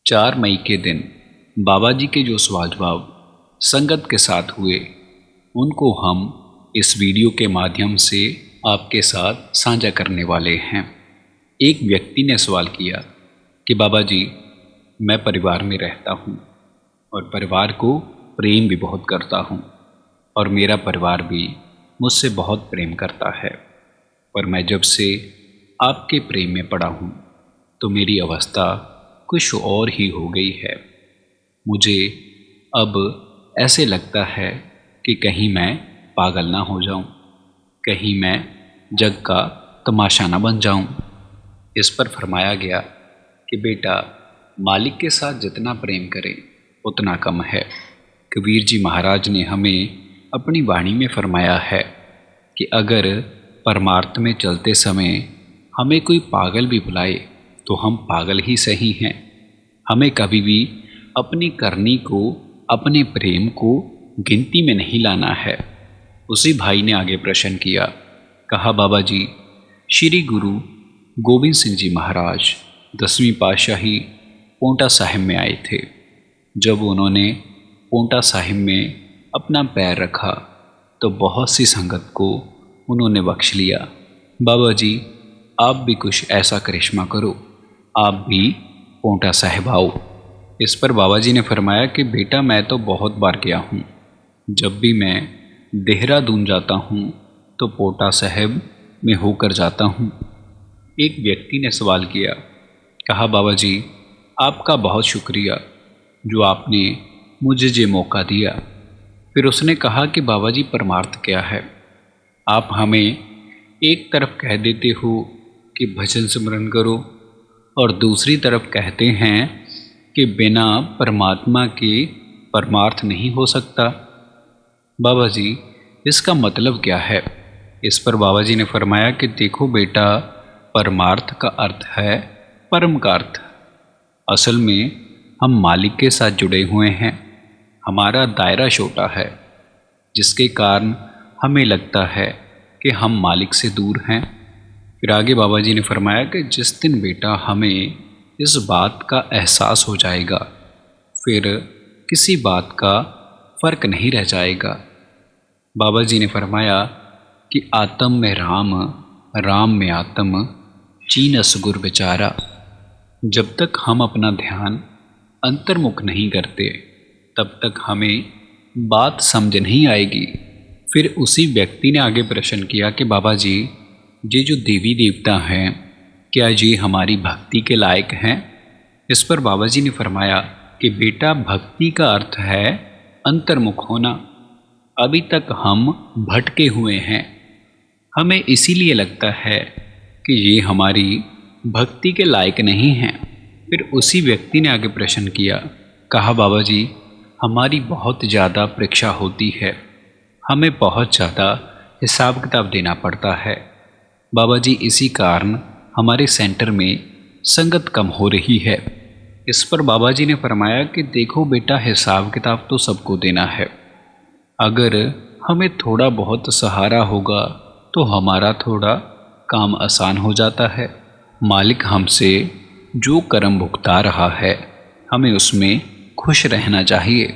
4 मई के दिन बाबा जी के जो स्वाजवाब संगत के साथ हुए, उनको हम इस वीडियो के माध्यम से आपके साथ साझा करने वाले हैं। एक व्यक्ति ने सवाल किया कि बाबा जी, मैं परिवार में रहता हूँ और परिवार को प्रेम भी बहुत करता हूँ और मेरा परिवार भी मुझसे बहुत प्रेम करता है, पर मैं जब से आपके प्रेम में पड़ा हूँ तो मेरी अवस्था कुछ और ही हो गई है। मुझे अब ऐसे लगता है कि कहीं मैं पागल ना हो जाऊं, कहीं मैं जग का तमाशा ना बन जाऊं। इस पर फरमाया गया कि बेटा, मालिक के साथ जितना प्रेम करें उतना कम है। कबीर जी महाराज ने हमें अपनी वाणी में फरमाया है कि अगर परमार्थ में चलते समय हमें कोई पागल भी बुलाए तो हम पागल ही सही हैं। हमें कभी भी अपनी करनी को, अपने प्रेम को गिनती में नहीं लाना है। उसी भाई ने आगे प्रश्न किया, कहा बाबा जी, श्री गुरु गोविंद सिंह जी महाराज 10वीं पातशाही पोंटा साहिब में आए थे। जब उन्होंने पोंटा साहिब में अपना पैर रखा तो बहुत सी संगत को उन्होंने बख्श लिया। बाबा जी, आप भी कुछ ऐसा करिश्मा करो, आप भी पोंटा साहिब आओ। इस पर बाबा जी ने फरमाया कि बेटा, मैं तो बहुत बार गया हूँ। जब भी मैं देहरादून जाता हूँ तो पोंटा साहिब में होकर जाता हूँ। एक व्यक्ति ने सवाल किया, कहा बाबा जी, आपका बहुत शुक्रिया जो आपने मुझे ये मौका दिया। फिर उसने कहा कि बाबा जी, परमार्थ क्या है? आप हमें एक तरफ कह देते हो कि भजन सिमरन करो और दूसरी तरफ कहते हैं कि बिना परमात्मा के परमार्थ नहीं हो सकता। बाबा जी, इसका मतलब क्या है? इस पर बाबा जी ने फरमाया कि देखो बेटा, परमार्थ का अर्थ है परम का अर्थ। असल में हम मालिक के साथ जुड़े हुए हैं। हमारा दायरा छोटा है, जिसके कारण हमें लगता है कि हम मालिक से दूर हैं। फिर आगे बाबा जी ने फरमाया कि जिस दिन बेटा हमें इस बात का एहसास हो जाएगा, फिर किसी बात का फ़र्क नहीं रह जाएगा। बाबा जी ने फरमाया कि आत्म में राम, राम में आत्म, चीनस गुर बेचारा। जब तक हम अपना ध्यान अंतर्मुख नहीं करते तब तक हमें बात समझ नहीं आएगी। फिर उसी व्यक्ति ने आगे प्रश्न किया कि बाबा जी, ये जो देवी देवता हैं, क्या ये हमारी भक्ति के लायक हैं? इस पर बाबा जी ने फरमाया कि बेटा, भक्ति का अर्थ है अंतर्मुख होना। अभी तक हम भटके हुए हैं। हमें इसीलिए लगता है कि ये हमारी भक्ति के लायक नहीं हैं। फिर उसी व्यक्ति ने आगे प्रश्न किया, कहा बाबा जी, हमारी बहुत ज़्यादा परीक्षा होती है, हमें बहुत ज़्यादा हिसाब किताब देना पड़ता है। बाबा जी, इसी कारण हमारे सेंटर में संगत कम हो रही है। इस पर बाबा जी ने फरमाया कि देखो बेटा, हिसाब किताब तो सबको देना है। अगर हमें थोड़ा बहुत सहारा होगा तो हमारा थोड़ा काम आसान हो जाता है। मालिक हमसे जो कर्म भुगता रहा है, हमें उसमें खुश रहना चाहिए।